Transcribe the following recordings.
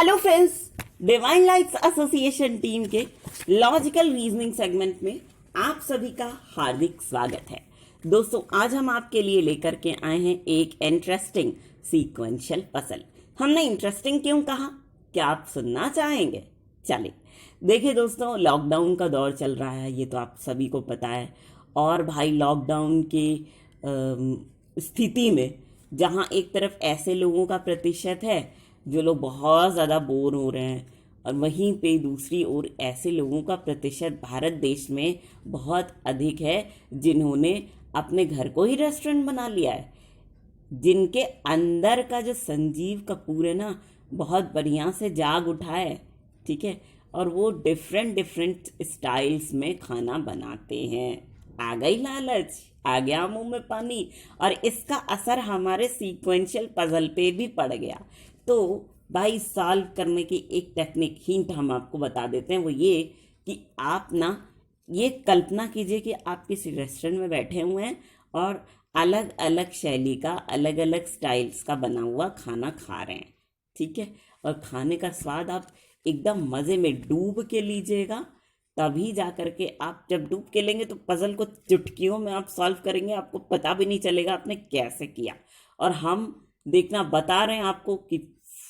Hello friends, divine lights association team के logical reasoning segment में आप सभी का हार्दिक स्वागत है। दोस्तों, आज हम आपके लिए लेकर के आए हैं एक इंटरेस्टिंग सीक्वेंशियल पजल। हमने इंटरेस्टिंग क्यों कहा, क्या आप सुनना चाहेंगे? चलिए देखिए दोस्तों, लॉकडाउन का दौर चल रहा है, ये तो आप सभी को पता है। और भाई लॉकडाउन की स्थिति में जहाँ एक तरफ ऐसे लोगों का प्रतिशत है जो लोग बहुत ज़्यादा बोर हो रहे हैं, और वहीं पे दूसरी ओर ऐसे लोगों का प्रतिशत भारत देश में बहुत अधिक है जिन्होंने अपने घर को ही रेस्टोरेंट बना लिया है, जिनके अंदर का जो संजीव कपूर है ना, बहुत बढ़िया से जाग उठा है। ठीक है, और वो डिफरेंट डिफरेंट स्टाइल्स में खाना बनाते हैं। आ गई लालच, आ गया मुंह में पानी, और इसका असर हमारे सीक्वेंशियल पजल पे भी पड़ गया। तो भाई सॉल्व करने की एक टेक्निक हिंट हम आपको बता देते हैं, वो ये कि आप ना ये कल्पना कीजिए कि आप किसी रेस्टोरेंट में बैठे हुए हैं और अलग अलग शैली का, अलग अलग स्टाइल्स का बना हुआ खाना खा रहे हैं। ठीक है, और खाने का स्वाद आप एकदम मज़े में डूब के लीजिएगा, तभी जा कर के आप जब डूब के लेंगे तो पजल को चुटकियों में आप सॉल्व करेंगे, आपको पता भी नहीं चलेगा आपने कैसे किया। और हम देखना बता रहे हैं आपको कि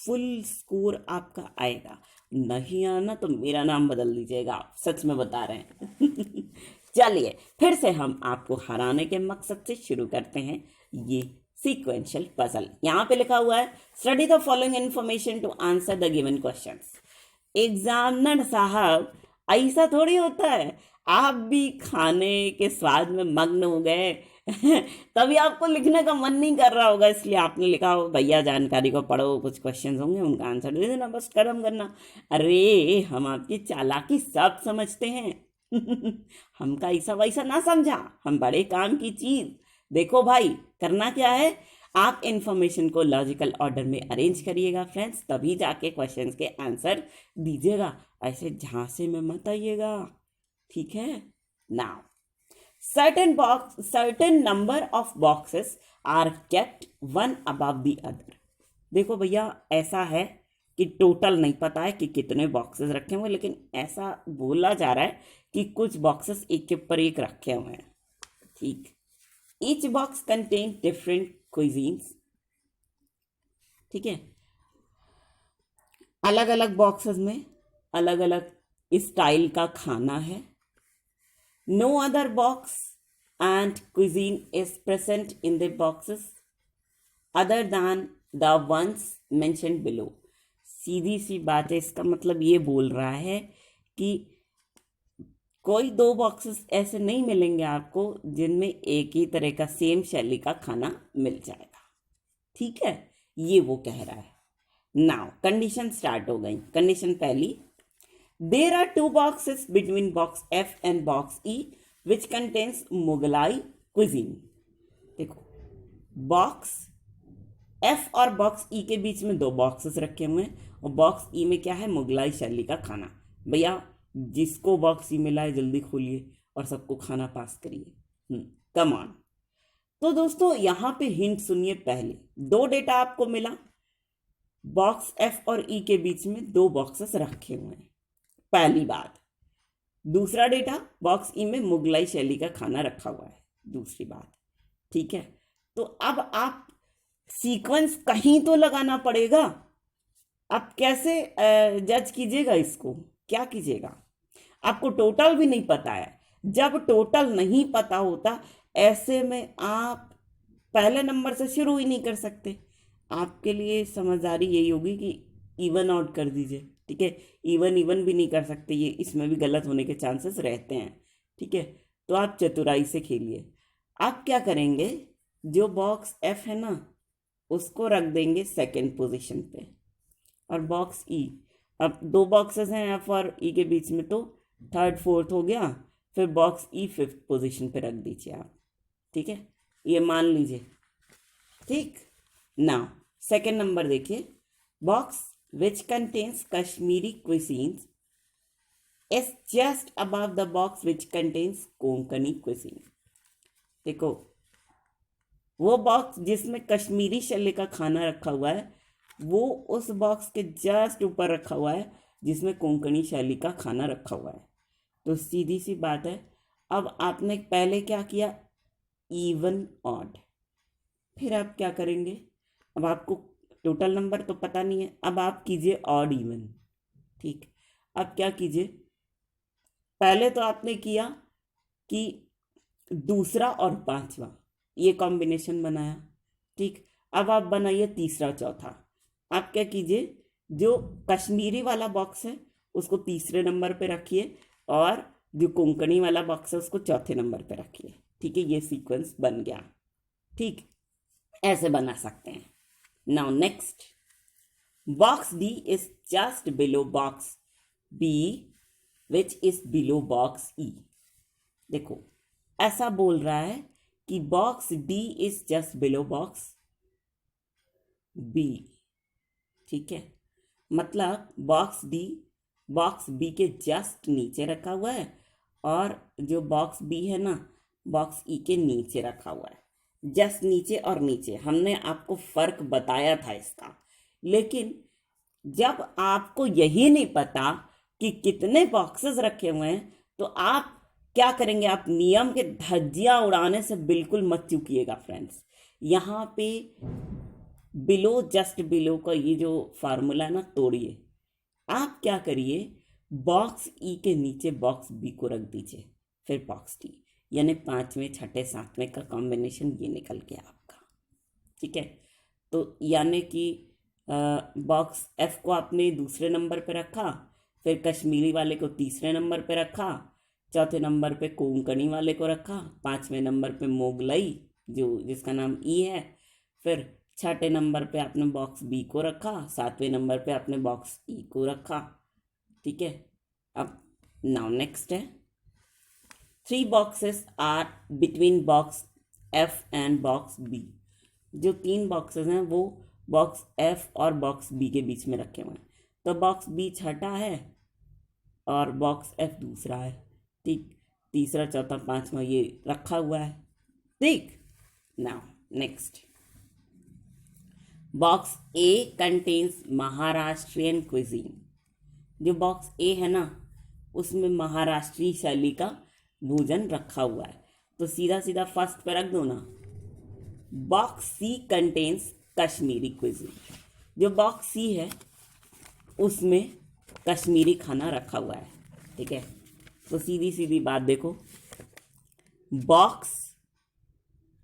फुल स्कोर आपका आएगा। नहीं आना तो मेरा नाम बदल दीजिएगा, आप सच में बता रहे हैं। चलिए फिर से हम आपको हराने के मकसद से शुरू करते हैं ये सीक्वेंशियल पजल। यहाँ पे लिखा हुआ है, study the following information to answer the given questions. Examiner साहब, ऐसा थोड़ी होता है आप भी खाने के स्वाद में मग्न हो गए तभी आपको लिखने का मन नहीं कर रहा होगा, इसलिए आपने लिखा हो भैया जानकारी को पढ़ो, कुछ क्वेश्चंस होंगे उनका आंसर दे देना, बस खत्म करना। अरे हम आपकी चालाकी सब समझते हैं हमका ऐसा वैसा ना समझा, हम बड़े काम की चीज। देखो भाई, करना क्या है, आप इंफॉर्मेशन को लॉजिकल ऑर्डर में अरेंज करिएगा फ्रेंड्स, तभी जाके क्वेश्चंस के आंसर दीजिएगा, ऐसे झांसे में मत आइएगा। ठीक है, now certain number of boxes are kept one above the other। देखो भैया, ऐसा है कि टोटल नहीं पता है कि कितने बॉक्सेस रखे हुए, लेकिन ऐसा बोला जा रहा है कि कुछ बॉक्सेस एक के ऊपर एक रखे हुए हैं। ठीक, each box contain different cuisines. ठीक है, अलग अलग बॉक्सेस में अलग अलग स्टाइल का खाना है। No other box and cuisine is present in the boxes other than the ones mentioned below। सीधी सी बात है, इसका मतलब ये बोल रहा है कि कोई दो बॉक्सेस ऐसे नहीं मिलेंगे आपको जिनमें एक ही तरह का सेम शैली का खाना मिल जाएगा। ठीक है, ये वो कह रहा है। नाउ कंडीशन स्टार्ट हो गई। कंडीशन पहली, there are two boxes between box F and box E which contains Mughlai cuisine। देखो, बॉक्स F और बॉक्स E के बीच में दो बॉक्सेस रखे हुए हैं, और बॉक्स E में क्या है, मुगलाई शैली का खाना। भैया जिसको बॉक्स E मिला है जल्दी खोलिए और सबको खाना पास करिए। Come on. तो दोस्तों यहाँ पे हिंट सुनिए। पहले दो डेटा आपको मिला, बॉक्स F और E के बीच में दो बॉक्सेस रखे हुए हैं, पहली बात। दूसरा डेटा, बॉक्स ई में मुगलाई शैली का खाना रखा हुआ है, दूसरी बात। ठीक है, तो अब आप सीक्वेंस कहीं तो लगाना पड़ेगा। आप कैसे जज कीजिएगा इसको, क्या कीजिएगा? आपको टोटल भी नहीं पता है। जब टोटल नहीं पता होता, ऐसे में आप पहले नंबर से शुरू ही नहीं कर सकते। आपके लिए समझदारी यही होगी कि इवन आउट कर दीजिए। ठीक है, इवन इवन भी नहीं कर सकते, ये इसमें भी गलत होने के चांसेस रहते हैं। ठीक है, तो आप चतुराई से खेलिए। आप क्या करेंगे, जो बॉक्स एफ है ना उसको रख देंगे सेकंड पोजीशन पे, और बॉक्स ई, अब दो बॉक्सेस हैं एफ और ई के बीच में, तो थर्ड फोर्थ हो गया, फिर बॉक्स ई फिफ्थ पोजीशन पे रख दीजिए आप। ठीक है, ये मान लीजिए। ठीक, नाउ सेकंड नंबर देखिए, box which contains Kashmiri cuisines is just above the box which contains Konkani cuisine। देखो, वो बॉक्स जिसमें कश्मीरी शैली का खाना रखा हुआ है वो उस बॉक्स के जस्ट ऊपर रखा हुआ है जिसमें कोंकणी शैली का खाना रखा हुआ है। तो सीधी सी बात है, अब आपने पहले क्या किया, इवन ऑड। फिर आप क्या करेंगे, अब आपको टोटल नंबर तो पता नहीं है, अब आप कीजिए ऑड इवन। ठीक, अब क्या कीजिए, पहले तो आपने किया कि दूसरा और पांचवा ये कॉम्बिनेशन बनाया। ठीक, अब आप बनाइए तीसरा चौथा। आप क्या कीजिए, जो कश्मीरी वाला बॉक्स है उसको तीसरे नंबर पे रखिए और जो कोंकणी वाला बॉक्स है उसको चौथे नंबर पे रखिए। ठीक है, ये सीक्वेंस बन गया। ठीक, ऐसे बना सकते हैं। Now next, box D is just below box B which is below box E. देखो, ऐसा बोल रहा है कि box D is just below box B. ठीक है, मतलब बॉक्स बी के जस्ट नीचे रखा हुआ है और जो बॉक्स बी है ना, बॉक्स ई के नीचे रखा हुआ है। जस्ट नीचे और नीचे हमने आपको फर्क बताया था इसका, लेकिन जब आपको यही नहीं पता कि कितने बॉक्सेस रखे हुए हैं तो आप क्या करेंगे, आप नियम के धज्जियां उड़ाने से बिल्कुल मत चूकिएगा फ्रेंड्स। यहाँ पे बिलो जस्ट बिलो का ये जो फार्मूला है ना, तोड़िए। आप क्या करिए, बॉक्स ई के नीचे बॉक्स बी को रख दीजिए, फिर बॉक्स डी, यानी पांचवें छठे सातवें का कॉम्बिनेशन ये निकल गया आपका। ठीक है, तो यानी कि बॉक्स एफ को आपने दूसरे नंबर पे रखा, फिर कश्मीरी वाले को तीसरे नंबर पे रखा, चौथे नंबर पे कोंकणी वाले को रखा, पांचवें नंबर पे मोगलई जो जिसका नाम ई है, फिर छठे नंबर पे आपने बॉक्स बी को रखा, सातवें नंबर पे आपने बॉक्स ई को रखा। ठीक है, अब नाउ नेक्स्ट है, 3 boxes are between box F and box B. जो 3 बॉक्सेस हैं वो बॉक्स एफ और बॉक्स बी के बीच में रखे हुए हैं। तो बॉक्स बी छठा है और बॉक्स एफ दूसरा है। ठीक, तीसरा चौथा पांचवा ये रखा हुआ है। ठीक, नाउ नेक्स्ट, बॉक्स ए कंटेन्स महाराष्ट्रियन क्विजीन। जो बॉक्स ए है ना, उसमें महाराष्ट्रीय शैली का भोजन रखा हुआ है। तो सीधा सीधा फर्स्ट पे रख दो ना, box C contains Kashmiri cuisine. जो बॉक्स सी है उसमें कश्मीरी खाना रखा हुआ है। ठीक है, तो सीधी सीधी बात देखो, बॉक्स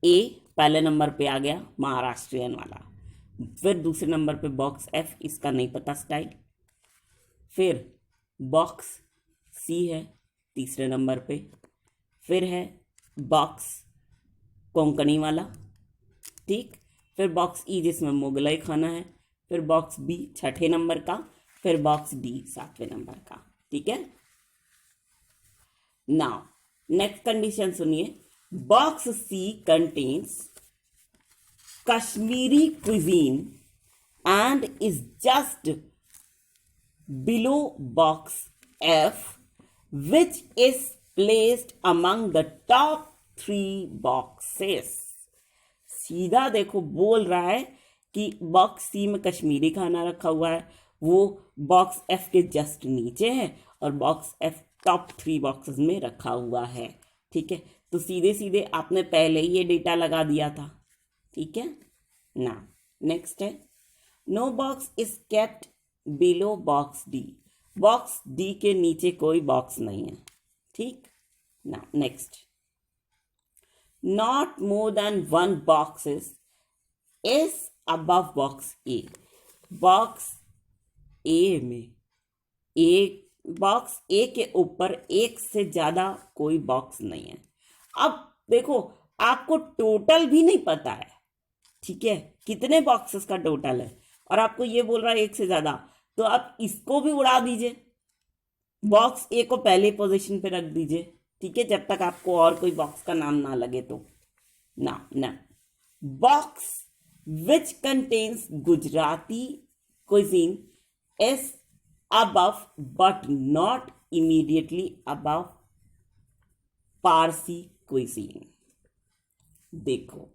ए पहले नंबर पे आ गया महाराष्ट्रियन वाला, फिर दूसरे नंबर पे बॉक्स एफ, इसका नहीं पता स्टाइल, फिर बॉक्स सी है तीसरे नंबर पे, फिर है बॉक्स कोंकणी वाला। ठीक, फिर बॉक्स ई जिसमें मुगलई खाना है, फिर बॉक्स बी छठे नंबर का, फिर बॉक्स डी सातवें नंबर का। ठीक है, नाउ नेक्स्ट कंडीशन सुनिए, box C contains Kashmiri cuisine and is just below box F, which is placed among the top 3 boxes। सीधा देखो, बोल रहा है कि बॉक्स सी में कश्मीरी खाना रखा हुआ है, वो बॉक्स एफ के जस्ट नीचे है और बॉक्स एफ टॉप 3 बॉक्सेस में रखा हुआ है। ठीक है, तो सीधे सीधे आपने पहले ही ये डेटा लगा दिया था। ठीक है ना, नेक्स्ट है, no box is kept below box D. Box D के नीचे कोई बॉक्स नहीं है। ठीक ना, next, not more than 1 box is above box A. Box A में एक बॉक्स ए के ऊपर एक से ज्यादा कोई बॉक्स नहीं है। अब देखो, आपको टोटल भी नहीं पता है, ठीक है, कितने बॉक्सेस का टोटल है, और आपको ये बोल रहा है एक से ज्यादा, तो आप इसको भी उड़ा दीजिए, बॉक्स ए को पहले पोजीशन पे रख दीजिए। ठीक है, जब तक आपको और कोई बॉक्स का नाम ना लगे तो। ना box which contains Gujarati cuisine is above but not immediately above Parsi cuisine। देखो,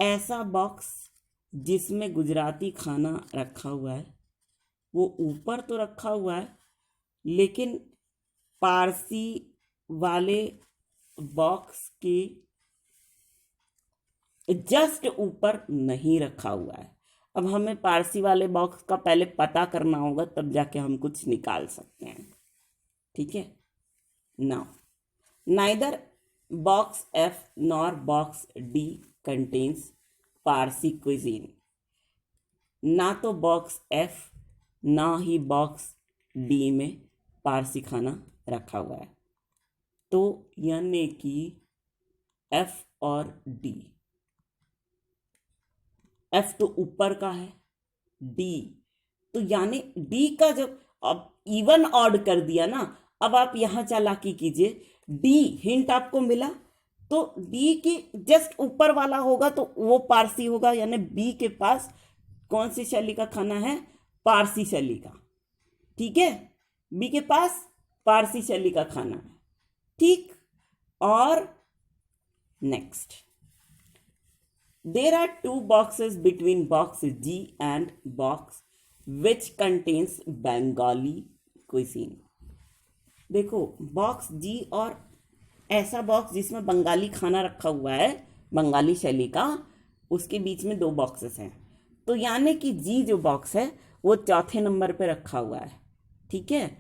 ऐसा बॉक्स जिसमें गुजराती खाना रखा हुआ है वो ऊपर तो रखा हुआ है, लेकिन पारसी वाले बॉक्स के जस्ट ऊपर नहीं रखा हुआ है। अब हमें पारसी वाले बॉक्स का पहले पता करना होगा, तब जाके हम कुछ निकाल सकते हैं। ठीक है, now neither box F nor box D contains Parsi cuisine. ना तो बॉक्स एफ ना ही बॉक्स डी में पारसी खाना रखा हुआ है। तो यानी कि एफ और डी, एफ तो ऊपर का है, डी तो यानी डी का जब अब इवन ऑड कर दिया ना, अब आप यहां चालाकी कीजिए, डी हिंट आपको मिला तो डी के जस्ट ऊपर वाला होगा तो वो पारसी होगा, यानी बी के पास कौन सी शैली का खाना है? पारसी शैली का। ठीक है, बी के पास पारसी शैली का खाना है। ठीक, और next, there are two boxes between box G and box which contains Bengali cuisine। देखो बॉक्स जी और ऐसा बॉक्स जिसमें बंगाली खाना रखा हुआ है, बंगाली शैली का, उसके बीच में दो बॉक्सेस हैं। तो यानी कि जी जो बॉक्स है वो चौथे नंबर पे रखा हुआ है। ठीक है,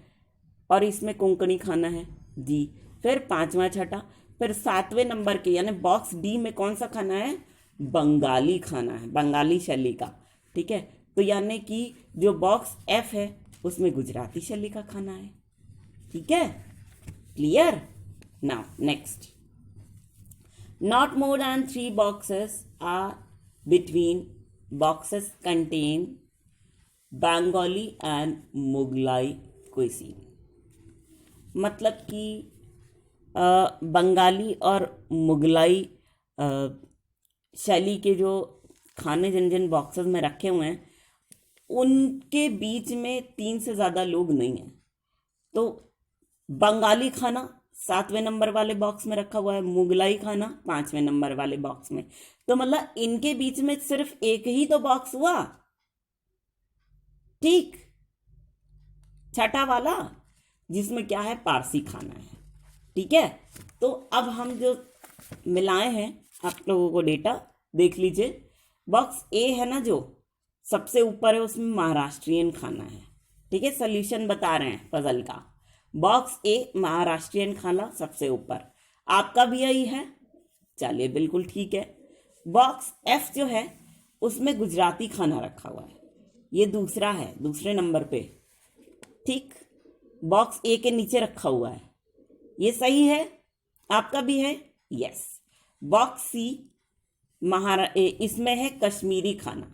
और इसमें कोंकणी खाना है जी, फिर पांचवा छठा, फिर सातवें नंबर के यानी बॉक्स डी में कौन सा खाना है? बंगाली खाना है, बंगाली शैली का। ठीक है, तो यानी कि जो बॉक्स एफ है उसमें गुजराती शैली का खाना है। ठीक है, clear? Now next, not more than 3 boxes are between boxes contain Bengali and Mughlai cuisine. मतलब कि बंगाली और मुगलाई शैली के जो खाने जिन जिन बॉक्सेस में रखे हुए हैं उनके बीच में 3 से ज़्यादा लोग नहीं हैं। तो बंगाली खाना 7वें नंबर वाले बॉक्स में रखा हुआ है, मुगलाई खाना 5वें नंबर वाले बॉक्स में। तो मतलब इनके बीच में सिर्फ एक ही तो बॉक्स हुआ। ठीक, छठा वाला जिसमें क्या है? पारसी खाना है। ठीक है, तो अब हम जो मिलाए हैं आप लोगों को डेटा देख लीजिए। बॉक्स ए है ना जो सबसे ऊपर है, उसमें महाराष्ट्रियन खाना है। ठीक है, सोल्यूशन बता रहे हैं पजल का। बॉक्स ए महाराष्ट्रियन खाना सबसे ऊपर, आपका भी यही है। चलिए बिल्कुल ठीक है। बॉक्स एफ जो है उसमें गुजराती खाना रखा हुआ है, ये दूसरा है, दूसरे नंबर पे। ठीक, बॉक्स ए के नीचे रखा हुआ है, ये सही है, आपका भी है, यस। बॉक्स सी इसमें है कश्मीरी खाना,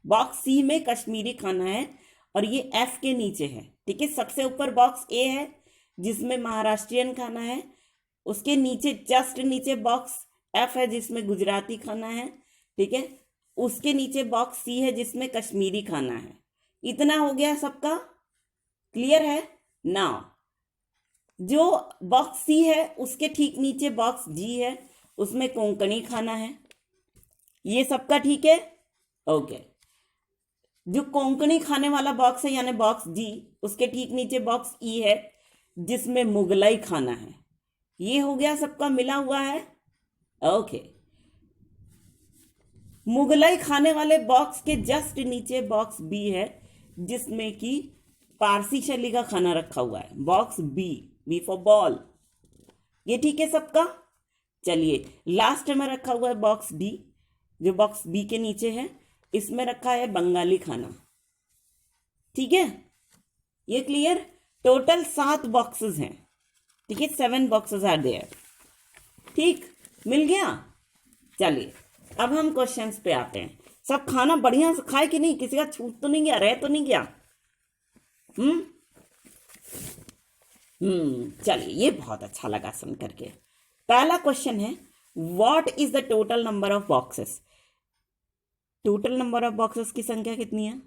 बॉक्स सी में कश्मीरी खाना है और ये एफ के नीचे है। ठीक है, सबसे ऊपर बॉक्स ए है जिसमें महाराष्ट्रियन खाना है, उसके नीचे जस्ट नीचे बॉक्स एफ है जिसमें गुजराती खाना है। ठीक है, उसके नीचे बॉक्स सी है जिसमें कश्मीरी खाना है। इतना हो गया सबका, क्लियर है? नाउ जो बॉक्स सी है उसके ठीक नीचे बॉक्स जी है, उसमें कोंकणी खाना है। ये सबका ठीक है? ओके। जो कोंकणी खाने वाला बॉक्स है यानी बॉक्स जी, उसके ठीक नीचे बॉक्स ई है जिसमें मुगलाई खाना है। ये हो गया सबका मिला हुआ है। ओके, मुगलाई खाने वाले बॉक्स के जस्ट नीचे बॉक्स बी है जिसमें कि पारसी शैली का खाना रखा हुआ है, box B, B for ball. ये ठीक है सबका? चलिए लास्ट में रखा हुआ है बॉक्स डी, जो बॉक्स बी के नीचे है, इसमें रखा है बंगाली खाना। ठीक है, ये क्लियर? टोटल 7 बॉक्सेस हैं। ठीक है, 7 बॉक्सेस आर देयर। ठीक, मिल गया? चलिए अब हम क्वेश्चंस पे आते हैं। सब खाना बढ़िया से खाए कि नहीं? किसी का छूट तो नहीं गया, रह तो नहीं गया? चलिए, ये बहुत अच्छा लगा सुन करके। पहला क्वेश्चन है, what is the total number of boxes? Total number of boxes की संख्या कितनी है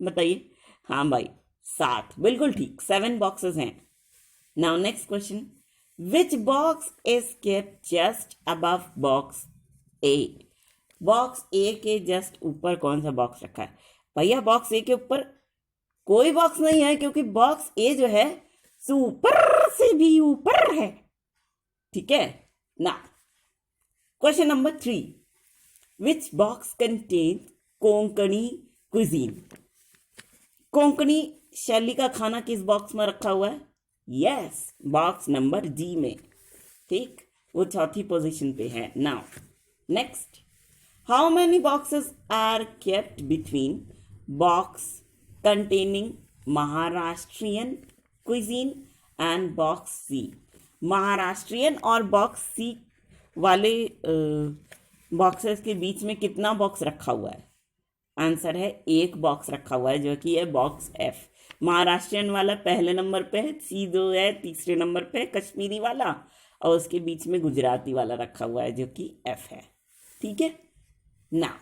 बताइए? हाँ भाई 7, बिल्कुल ठीक, 7 बॉक्सेस हैं। Now next question, which box is kept just above box A? Box A के जस्ट ऊपर कौन सा बॉक्स रखा है? भैया बॉक्स ए के ऊपर कोई बॉक्स नहीं है, क्योंकि बॉक्स ए जो है सुपर से भी ऊपर है। ठीक है ना। Question number 3, which box contain Konkani cuisine? Konkani शैली का खाना किस बॉक्स में रखा हुआ है? यस, बॉक्स नंबर डी में। ठीक, वो चौथी पोजीशन पे है। Now next, how many boxes are kept between box containing Maharashtrian cuisine and box C? Maharashtrian और बॉक्स सी वाले बॉक्सेस के बीच में कितना बॉक्स रखा हुआ है? आंसर है 1 बॉक्स रखा हुआ है, जो कि है बॉक्स एफ। महाराष्ट्रियन वाला पहले नंबर पे है, सी जो है तीसरे नंबर पे है, कश्मीरी वाला, और उसके बीच में गुजराती वाला रखा हुआ है, जो कि एफ है। ठीक है ना।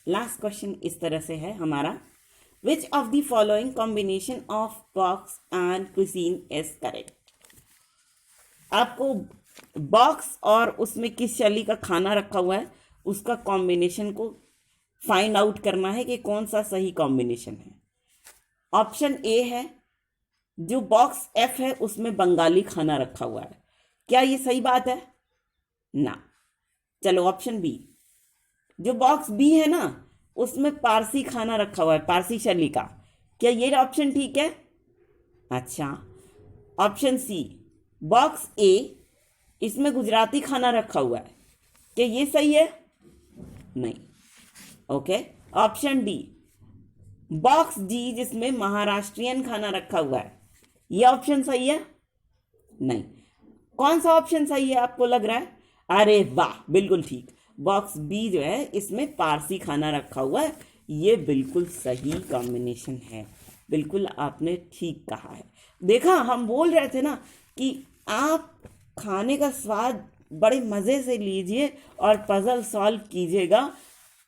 लास्ट क्वेश्चन इस तरह से है हमारा, which of the following combination of box and cuisine is correct? आपको बॉक्स और उसमें किस शैली का खाना रखा हुआ है उसका कॉम्बिनेशन को फाइंड आउट करना है कि कौन सा सही कॉम्बिनेशन है। ऑप्शन ए है, जो बॉक्स एफ है उसमें बंगाली खाना रखा हुआ है। क्या ये सही बात है? ना। चलो ऑप्शन बी, जो बॉक्स बी है ना उसमें पारसी खाना रखा हुआ है, पारसी शैली का। क्या ये ऑप्शन ठीक है? अच्छा। ऑप्शन सी, बॉक्स ए इसमें गुजराती खाना रखा हुआ है। क्या ये सही है? नहीं। Okay. Option D, box D जिसमें महाराष्ट्रियन खाना रखा हुआ है, ये ऑप्शन सही है? नहीं। कौन सा ऑप्शन सही है आपको लग रहा है? अरे वाह, बिल्कुल ठीक। बॉक्स बी जो है इसमें पारसी खाना रखा हुआ है, ये बिल्कुल सही कॉम्बिनेशन है। बिल्कुल आपने ठीक कहा है। देखा, हम बोल रहे थे ना कि आप खाने का स्वाद बड़े मज़े से लीजिए और पजल सॉल्व कीजिएगा,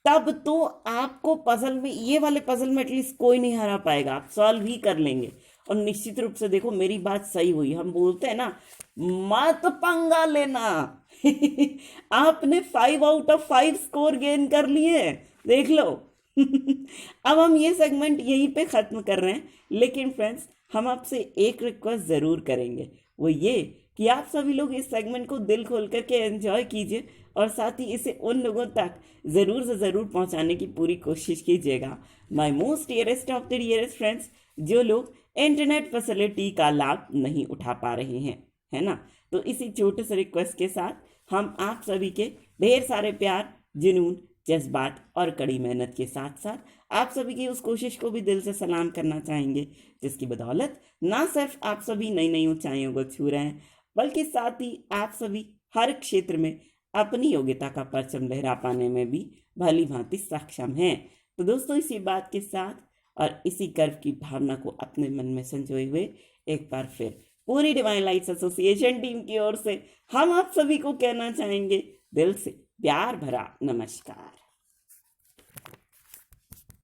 तब तो आपको पजल में, ये वाले पजल में एटलीस्ट कोई नहीं हरा पाएगा, आप सॉल्व ही कर लेंगे। और निश्चित रूप से देखो, मेरी बात सही हुई। हम बोलते हैं ना, मत पंगा लेना। आपने 5 आउट ऑफ 5 स्कोर गेन कर लिए, देख लो। अब हम ये सेगमेंट यहीं पे ख़त्म कर रहे हैं, लेकिन फ्रेंड्स हम आपसे एक रिक्वेस्ट ज़रूर करेंगे, वो ये कि आप सभी लोग इस सेगमेंट को दिल खोल करके एंजॉय कीजिए और साथ ही इसे उन लोगों तक ज़रूर से ज़रूर पहुंचाने की पूरी कोशिश कीजिएगा। My most dearest of the dearest friends, जो लोग इंटरनेट फैसिलिटी का लाभ नहीं उठा पा रहे हैं, है ना। तो इसी छोटे से रिक्वेस्ट के साथ हम आप सभी के ढेर सारे प्यार, जुनून, जज्बात और कड़ी मेहनत के साथ साथ आप सभी की उस कोशिश को भी दिल से सलाम करना चाहेंगे, जिसकी बदौलत ना सिर्फ आप सभी नई नई ऊंचाइयों को छू रहे हैं, बल्कि साथ ही आप सभी हर क्षेत्र में अपनी योग्यता का परचम लहरा पाने में भी भली भांति सक्षम हैं। तो दोस्तों, इसी बात के साथ और इसी गर्व की भावना को अपने मन में संजोए हुए एक बार फिर पूरी डिवाइन लाइट्स एसोसिएशन टीम की ओर से हम आप सभी को कहना चाहेंगे दिल से प्यार भरा नमस्कार।